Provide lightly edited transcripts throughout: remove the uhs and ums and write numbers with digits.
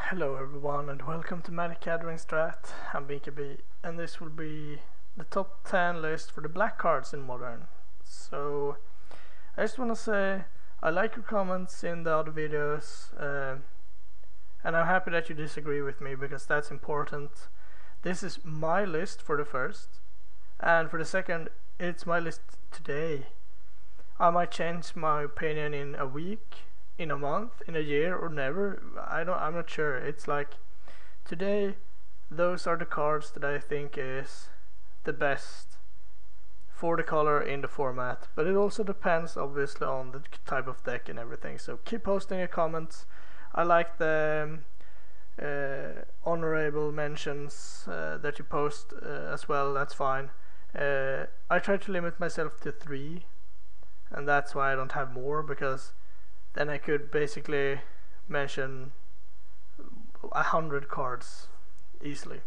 Hello everyone and welcome to MagicGatheringStrat. I'm Binkabi and this will be the top 10 list for the black cards in Modern. So I just want to say I like your comments in the other videos and I'm happy that you disagree with me because that's important. This is my list for the first, and for the second it's my list today. I might change my opinion in a week, in a month, in a year, or never. I'm not sure. It's like today those are the cards that I think is the best for the color in the format, but it also depends obviously on the type of deck and everything. So keep posting your comments. I like the honorable mentions that you post as well. That's fine. I try to limit myself to 3, and that's why I don't have more, because then I could basically mention 100 cards easily.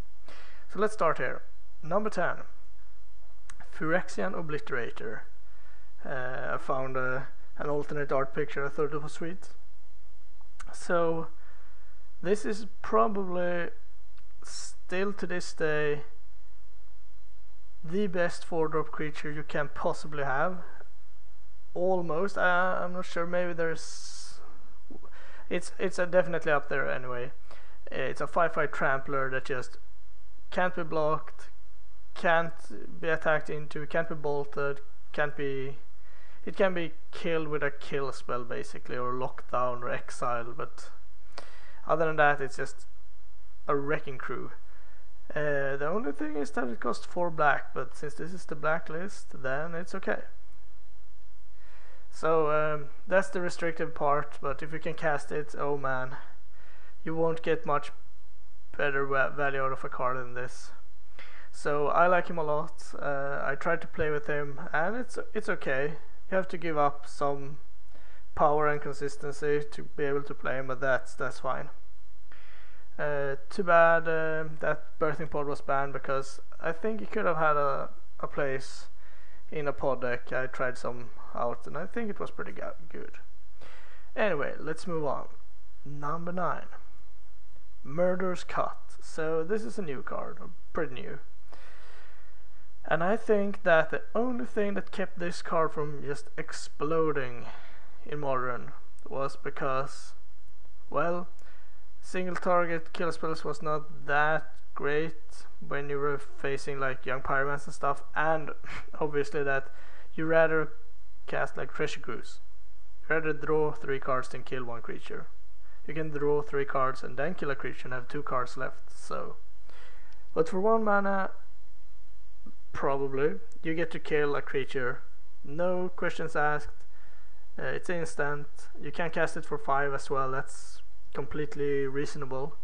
So let's start here. Number 10, Phyrexian Obliterator. I found an alternate art picture. I thought it was sweet. So this is probably still to this day the best 4-drop creature you can possibly have. Almost. I'm not sure. Maybe there's. It's definitely up there anyway. It's a 5/5 trampler that just can't be blocked, can't be attacked into, can't be bolted, can't be. It can be killed with a kill spell basically, or locked down or exiled. But other than that, it's just a wrecking crew. The only thing is that it costs 4 black, but since this is the black list, then it's okay. So that's the restrictive part, but if you can cast it, oh man, you won't get much better value out of a card than this. So I like him a lot. I tried to play with him and it's okay. You have to give up some power and consistency to be able to play him, but that's fine. Too bad that Birthing Pod was banned, because I think he could have had a place in a pod deck. I tried some out and I think it was pretty good. Anyway, let's move on. Number 9, Murderous Cat. So this is a new card, or pretty new. And I think that the only thing that kept this card from just exploding in Modern was because, well, single target kill spells was not that great when you were facing like young pyromans and stuff, and obviously that you rather cast like Treasure Cruise. You rather draw 3 cards than kill 1 creature. You can draw 3 cards and then kill a creature and have 2 cards left. So, but for 1 mana, probably you get to kill a creature, no questions asked. It's instant. You can cast it for 5 as well. That's completely reasonable.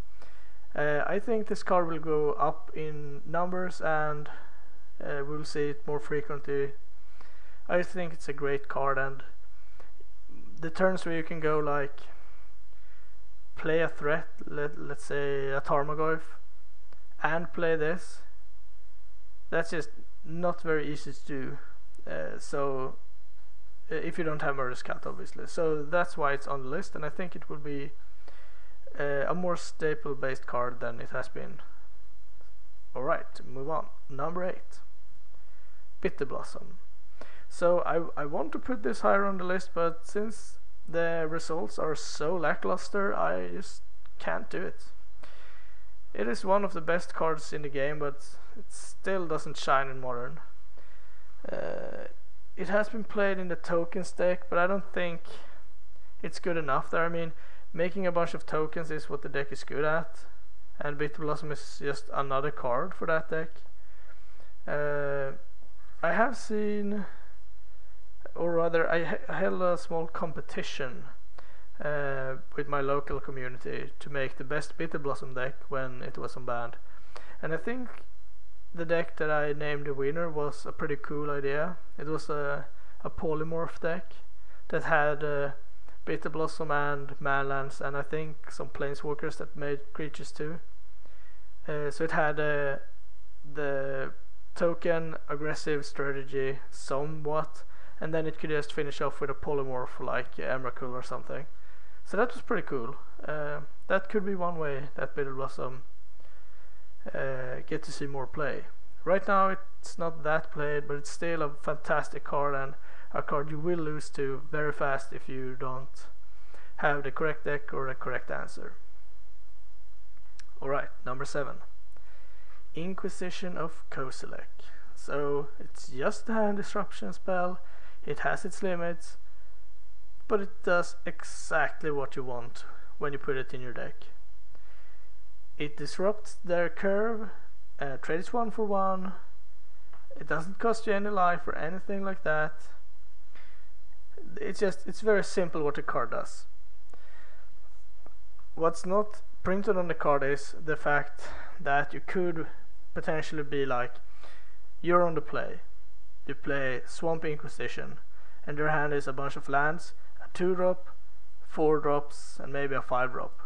I think this card will go up in numbers and we'll see it more frequently. I think it's a great card, and the turns where you can go like play a threat, let's say a Tarmogoyf, and play this, that's just not very easy to do. So if you don't have Murderous Cat, obviously. So that's why it's on the list, and I think it will be a more staple based card than it has been. Alright, move on. Number 8, Bitter Blossom. So I want to put this higher on the list, but since the results are so lackluster, I just can't do it. It is one of the best cards in the game, but it still doesn't shine in Modern. It has been played in the tokens deck, but I don't think it's good enough there. I mean, making a bunch of tokens is what the deck is good at, and Bitter Blossom is just another card for that deck. I have seen, or rather I held a small competition with my local community to make the best Bitter Blossom deck when it was unbanned, and I think the deck that I named the winner was a pretty cool idea. It was a polymorph deck that had Bitter Blossom and manlands, and I think some planeswalkers that made creatures too. So it had the token aggressive strategy somewhat, and then it could just finish off with a polymorph like Emrakul or something. So that was pretty cool. That could be one way that Bitter Blossom get to see more play. Right now it's not that played, but it's still a fantastic card, and a card you will lose to very fast if you don't have the correct deck or the correct answer. Alright, number 7. Inquisition of Kozilek. So it's just a hand disruption spell, it has its limits, but it does exactly what you want when you put it in your deck. It disrupts their curve, trades 1 for 1, it doesn't cost you any life or anything like that. It's very simple what the card does. What's not printed on the card is the fact that you could potentially be like, you're on the play, you play Swamp Inquisition, and your hand is a bunch of lands, a 2-drop, 4 drops, and maybe a 5-drop.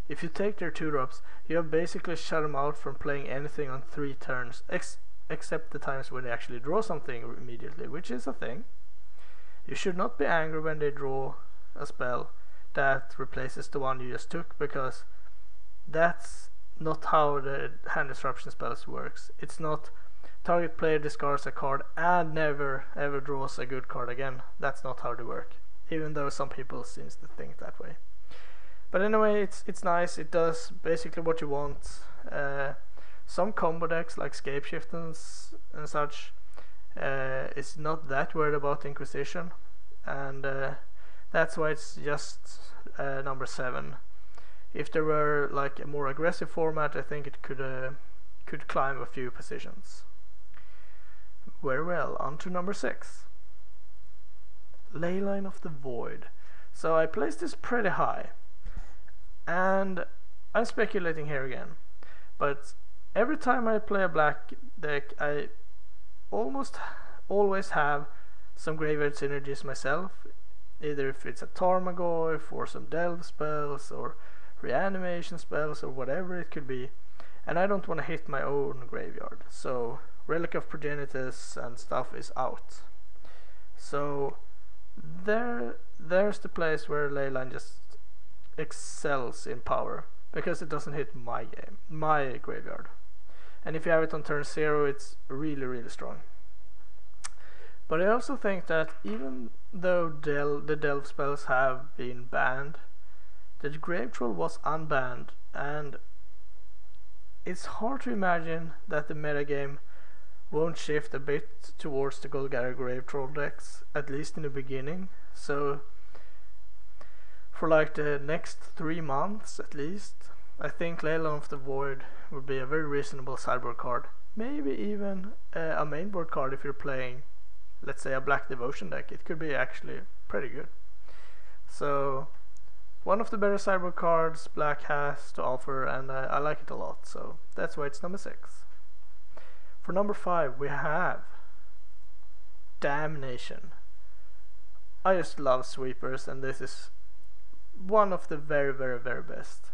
If you take their 2-drops, you have basically shut them out from playing anything on 3 turns, except the times when they actually draw something immediately, which is a thing. You should not be angry when they draw a spell that replaces the one you just took, because that's not how the hand disruption spells works. It's not target player discards a card and never ever draws a good card again. That's not how they work, even though some people seems to think that way. But anyway, it's nice. It does basically what you want. Some combo decks like Scapeshift and such is not that worried about Inquisition, and that's why it's just number 7. If there were like a more aggressive format, I think it could climb a few positions. Very well, on to number 6. Ley Line of the Void. So I placed this pretty high, and I'm speculating here again, but every time I play a black deck, I almost always have some graveyard synergies myself, either if it's a Tarmogoyf or some delve spells or reanimation spells or whatever it could be, and I don't want to hit my own graveyard, so Relic of Progenitus and stuff is out. So there's the place where Ley Line just excels in power, because it doesn't hit my graveyard, and if you have it on turn 0, it's really strong. But I also think that even though the delve spells have been banned, the Grave Troll was unbanned, and it's hard to imagine that the metagame won't shift a bit towards the Golgari Grave Troll decks, at least in the beginning. So for like the next 3 months at least, I think Ley Line of the Void would be a very reasonable sideboard card, maybe even a mainboard card if you're playing, let's say, a Black Devotion deck. It could be actually pretty good. So one of the better sideboard cards Black has to offer, and I like it a lot, so that's why it's number 6. For number 5 we have Damnation. I just love sweepers, and this is one of the very best.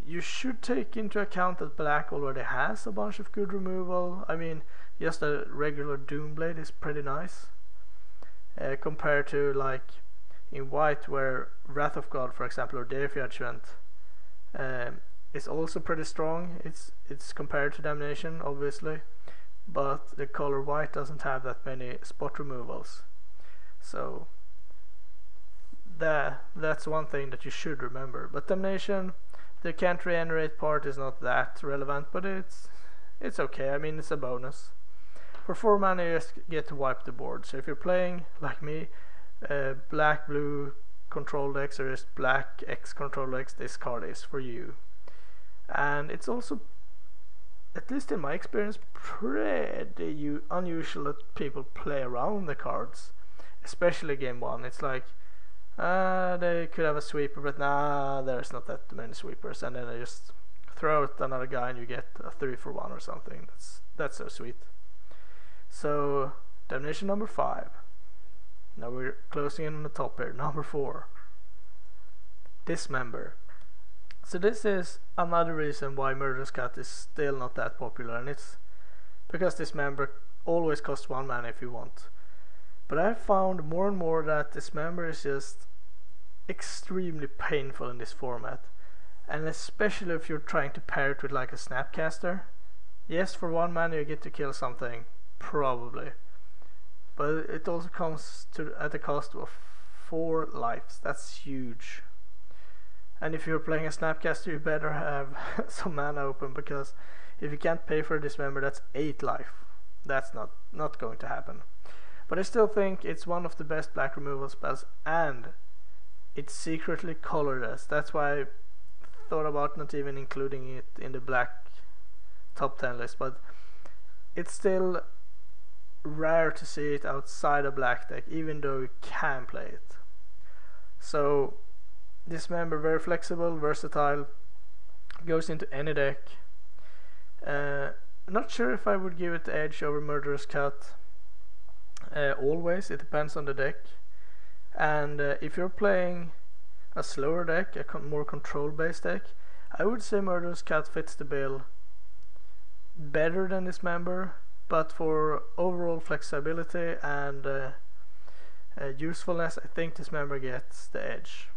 You should take into account that Black already has a bunch of good removal. I mean, just a regular Doomblade is pretty nice, compared to like in White, where Wrath of God, for example, or Deity Judgment is also pretty strong. It's compared to Damnation, obviously, but the color White doesn't have that many spot removals. So that's one thing that you should remember. But Damnation, the can't regenerate part is not that relevant, but it's okay. I mean, it's a bonus. For 4 mana you just get to wipe the board. So if you're playing like me, black blue control decks or just black X control decks, this card is for you. And it's also, at least in my experience, pretty unusual that people play around the cards, especially game 1. It's like they could have a sweeper, but nah, there's not that many sweepers, and then they just throw out another guy and you get a 3 for 1 or something. That's so sweet. So Damnation number 5. Now we're closing in on the top here. Number 4, Dismember. So this is another reason why Murderous Cat is still not that popular, and it's because Dismember always costs 1 mana if you want But I found more and more that Dismember is just extremely painful in this format, and especially if you're trying to pair it with like a Snapcaster. Yes, for 1 mana you get to kill something, probably, but it also comes at the cost of 4 lives. That's huge. And if you're playing a Snapcaster, you better have some mana open, because if you can't pay for a Dismember, that's 8 life. That's not going to happen. But I still think it's one of the best black removal spells, and it's secretly colorless. That's why I thought about not even including it in the black top 10 list, but it's still rare to see it outside a black deck, even though you can play it. So Dismember, very flexible, versatile, goes into any deck. Not sure if I would give it the edge over Murderous Cat. Always, it depends on the deck. And if you're playing a slower deck, a more control based deck, I would say Murderous Cat fits the bill better than Dismember, but for overall flexibility and usefulness, I think Dismember gets the edge.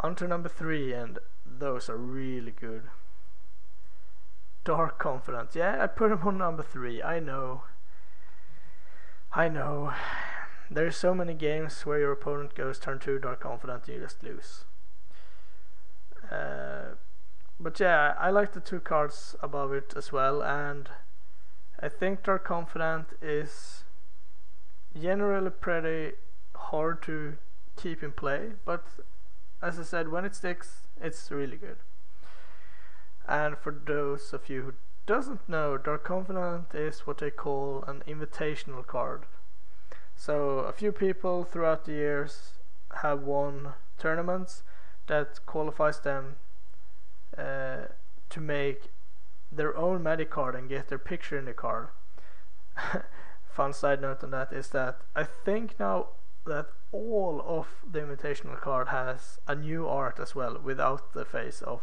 On to number 3, and those are really good. Dark Confidant. Yeah, I put him on number 3. I know. There's so many games where your opponent goes turn 2 Dark Confidant and you just lose. But yeah, I like the 2 cards above it as well, and I think Dark Confidant is generally pretty hard to keep in play, but as I said, when it sticks, it's really good. And for those of you who doesn't know, Dark Confidant is what they call an invitational card. So a few people throughout the years have won tournaments that qualifies them to make their own Magic card and get their picture in the card. Fun side note on that is that I think now that all of the invitational card has a new art as well, without the face of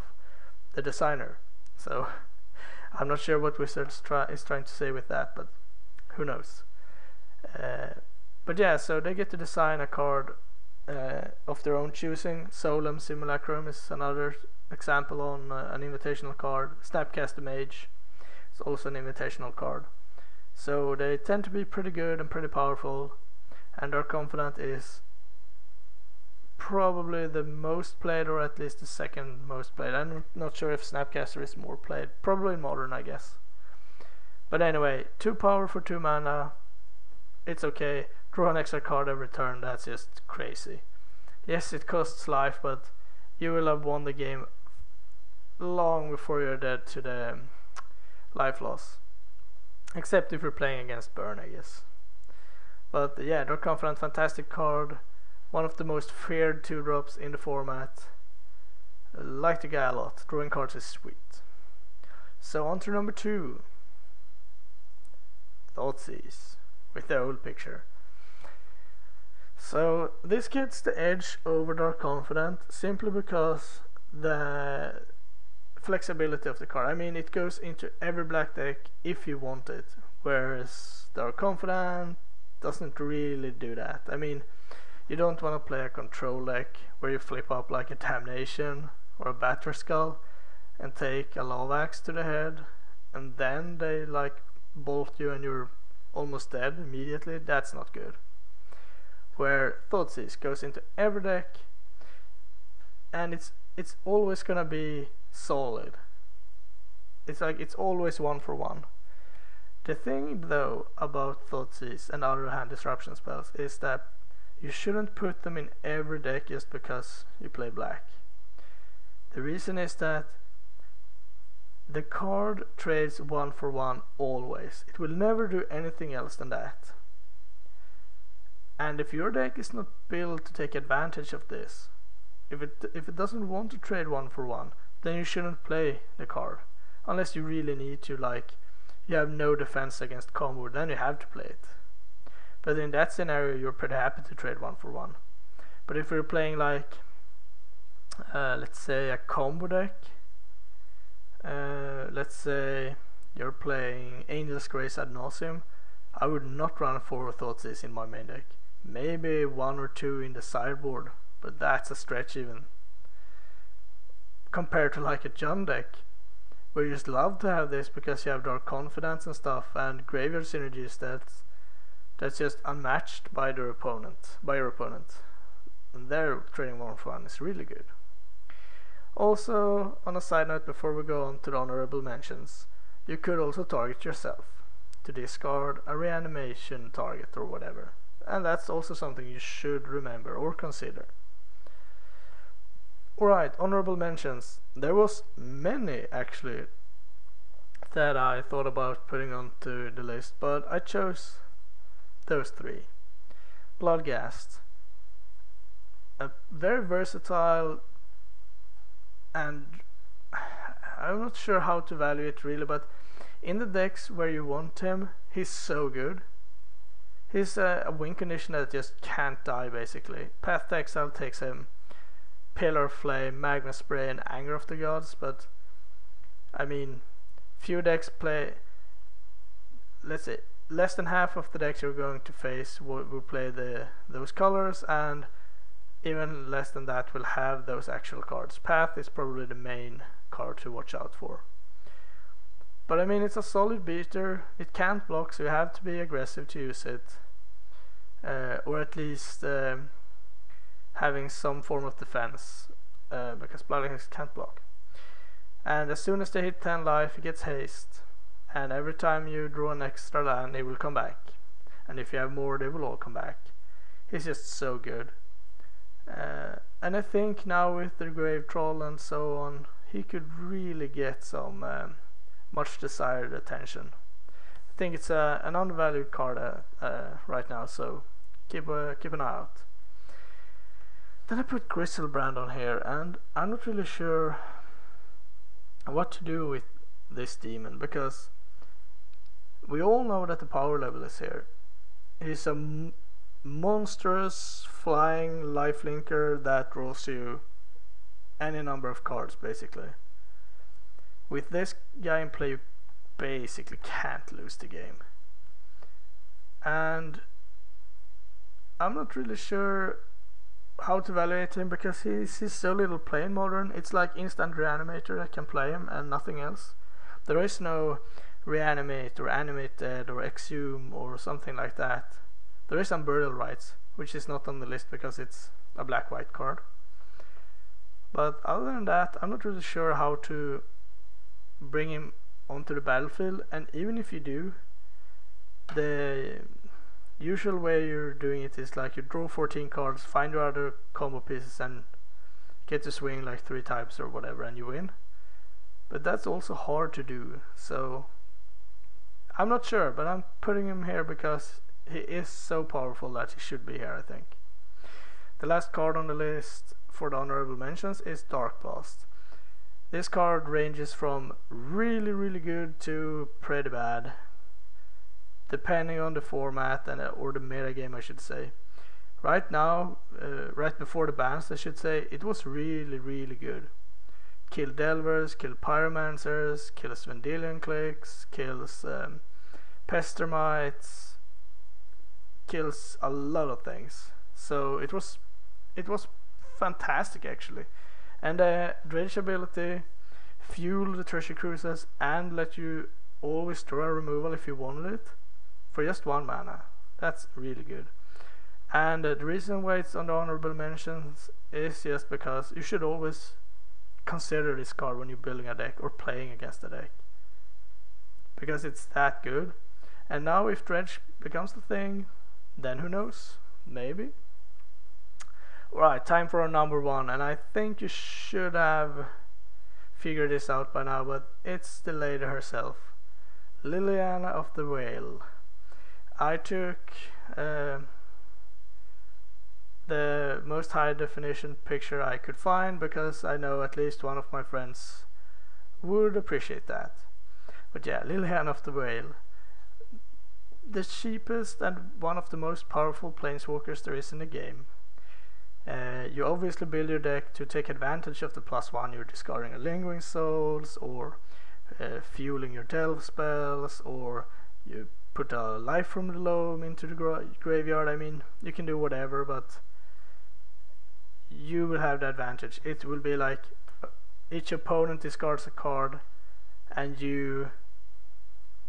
the designer. So I'm not sure what Wizards is trying to say with that, but who knows. But yeah, so they get to design a card of their own choosing. Solem Simulacrum is another example on an invitational card. Snapcaster Mage is also an invitational card. So they tend to be pretty good and pretty powerful, and Dark Confidant is probably the most played, or at least the second most played. I'm not sure if Snapcaster is more played, probably in Modern, I guess. But anyway, 2 power for 2 mana, it's okay. Draw an extra card every turn, that's just crazy. Yes, it costs life, but you will have won the game long before you're dead to the life loss. Except if you're playing against Burn, I guess. But yeah, Dark Confidant, fantastic card. One of the most feared 2-drops in the format. I like the guy a lot. Drawing cards is sweet. So on to number 2. Thoughtseize, with the old picture. So this gets the edge over Dark Confidant simply because the flexibility of the card. I mean, it goes into every black deck if you want it, whereas Dark Confidant doesn't really do that. I mean, you don't want to play a control deck where you flip up like a Damnation or a Batter Skull and take a Love Axe to the head, and then they like bolt you and you're almost dead immediately. That's not good. Where Thoughtseize goes into every deck, and it's always gonna be solid. It's like it's always 1 for 1. The thing though about Thoughtseize and other hand disruption spells is that you shouldn't put them in every deck just because you play black. The reason is that the card trades 1 for 1 always. It will never do anything else than that. And if your deck is not built to take advantage of this, if it doesn't want to trade 1 for 1, then you shouldn't play the card. Unless you really need to, like you have no defense against combo, then you have to play it. But in that scenario, you're pretty happy to trade 1 for 1. But if you're playing like, let's say a combo deck, let's say you're playing Angel's Grace ad nauseam, I would not run 4 Thoughtseize in my main deck. Maybe 1 or 2 in the sideboard, but that's a stretch even. Compared to like a Jund deck, where you just love to have this because you have Dark Confidence and stuff, and graveyard synergies that's just unmatched by your opponent. And their trading 1-for-1 is really good. Also, on a side note before we go on to the honorable mentions, you could also target yourself to discard a reanimation target or whatever, and that's also something you should remember or consider. Alright, honorable mentions. There was many actually that I thought about putting onto the list, but I chose those 3. Bloodghast, a very versatile, and I'm not sure how to value it really, but in the decks where you want him, he's so good. He's a win condition that just can't die basically. Path to Exile takes him, Pillar of Flame, Magma Spray and Anger of the Gods, but I mean, few decks play, let's say, less than half of the decks you're going to face will play those colors, and even less than that will have those actual cards. Path is probably the main card to watch out for. But I mean, it's a solid beater, it can't block, so you have to be aggressive to use it, or at least having some form of defense, because Bloodghast can't block. And as soon as they hit 10 life, he gets haste, and every time you draw an extra land, he will come back, and if you have more, they will all come back. He's just so good. And I think now with the Grave Troll and so on, he could really get some much desired attention. I think it's an undervalued card right now, so keep an eye out. Then I put Griselbrand on here, and I'm not really sure what to do with this demon, because we all know that the power level is here. He's a monstrous flying lifelinker that draws you any number of cards basically. With this guy in play, you basically can't lose the game, and I'm not really sure how to evaluate him because he's so little play in Modern. It's like instant reanimator that can play him and nothing else. There is no reanimate or animate dead or exhume or something like that. There is some burial rites, which is not on the list because it's a black-white card. But other than that, I'm not really sure how to bring him onto the battlefield, and even if you do, the usual way you're doing it is like you draw 14 cards, find your other combo pieces and get to swing like 3 times or whatever and you win. But that's also hard to do, so I'm not sure, but I'm putting him here because he is so powerful that he should be here, I think. The last card on the list for the honorable mentions is Dark Blast. This card ranges from really good to pretty bad, depending on the format and or the meta game, I should say. Right now, right before the bans, I should say, it was really good. Kill Delvers, kill Pyromancers, kills Vendilion Clicks, kills Pestermites, kills a lot of things. So it was fantastic actually. And Dredge ability fuel the Treasure Cruises and let you always draw a removal if you wanted it for just 1 mana. That's really good. And the reason why it's on the honorable mentions is just because you should always consider this card when you're building a deck or playing against a deck, because it's that good. And now if Dredge becomes the thing, then who knows, maybe. Alright, time for our number 1, and I think you should have figured this out by now, but it's the lady herself, Liliana of the Whale. I took the most high definition picture I could find because I know at least one of my friends would appreciate that. But yeah, Liliana of the Whale, the cheapest and one of the most powerful planeswalkers there is in the game. You obviously build your deck to take advantage of the +1 you're discarding a Lingering Souls, or fueling your delve spells, or you put a life from the loam into the graveyard. I mean, you can do whatever, but you will have the advantage. It will be like each opponent discards a card and you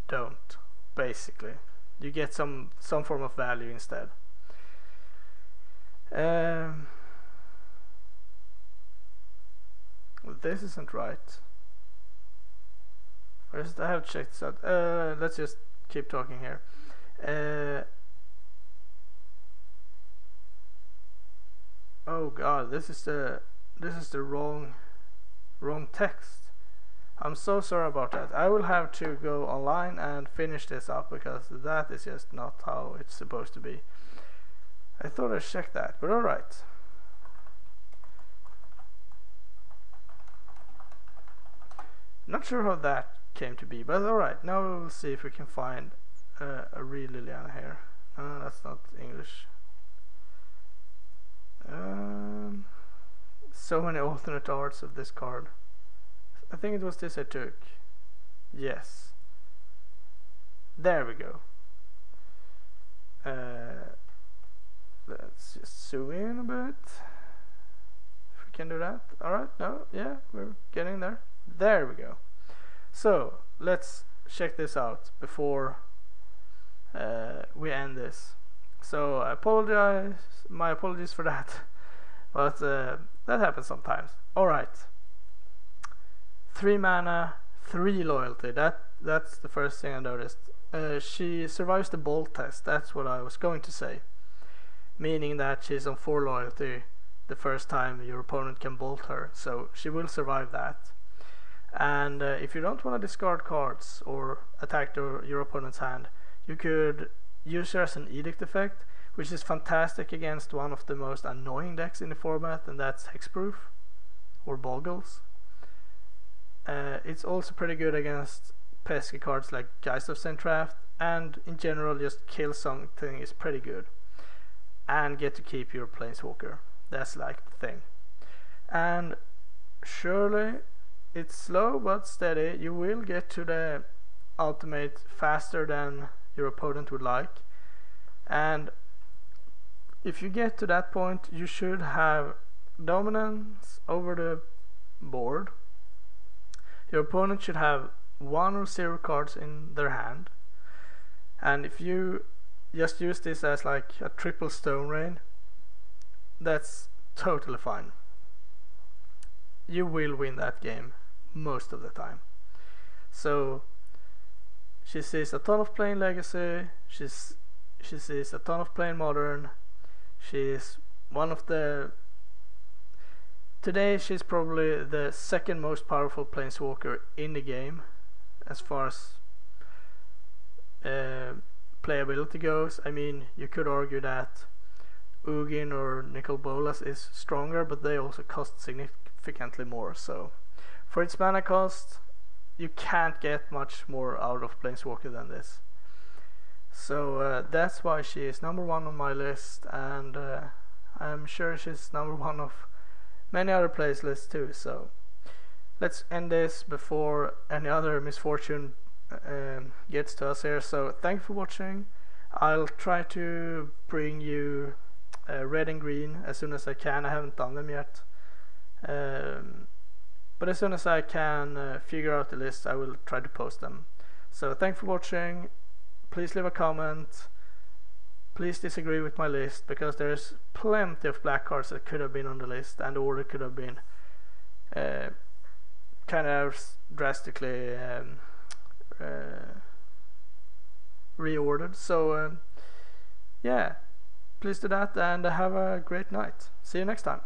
don't, basically. You get some form of value instead. This isn't right. First, I have checked this out. Let's just keep talking here. Oh god, this is the wrong text. I'm so sorry about that. I will have to go online and finish this up because that is just not how it's supposed to be. I thought I checked that, but alright. Not sure how that came to be, but alright. Now we'll see if we can find a real Liliana here. No, that's not English. So many alternate arts of this card. I think it was this I took. Yes. There we go. Let's just zoom in a bit. If we can do that. Alright, no, yeah, we're getting there. There we go. So, let's check this out before we end this. So, my apologies for that. But that happens sometimes. Alright. 3 mana, 3 loyalty. That's the first thing I noticed. She survives the bolt test. That's what I was going to say. Meaning that she's on 4 loyalty the first time your opponent can bolt her. So she will survive that. And if you don't want to discard cards or attack your opponent's hand, you could use her as an edict effect, which is fantastic against one of the most annoying decks in the format, and that's Hexproof or Boggles. It's also pretty good against pesky cards like Geist of Draft, and in general just kill something is pretty good. And get to keep your Planeswalker. That's like the thing. And surely it's slow but steady. You will get to the ultimate faster than your opponent would like. And if you get to that point, you should have dominance over the board. Your opponent should have 1 or 0 cards in their hand. And if you just use this as like a triple Stone Rain, that's totally fine. You will win that game most of the time. So she sees a ton of playing Legacy, she sees a ton of playing Modern. She's one of the... Today she's probably the second most powerful Planeswalker in the game as far as playability goes. I mean, you could argue that Ugin or Nicol Bolas is stronger, but they also cost significantly more. So for its mana cost, you can't get much more out of Planeswalker than this. So that's why she is number 1 on my list, and I'm sure she's number 1 of many other players' lists too. So let's end this before any other misfortune gets to us here. So thank you for watching. I'll try to bring you red and green as soon as I can. I haven't done them yet, but as soon as I can figure out the list, I will try to post them. So thank you for watching. Please leave a comment. Please disagree with my list, because there's plenty of black cards that could have been on the list, and the order could have been kind of drastically reordered. So yeah, please do that, and have a great night. See you next time.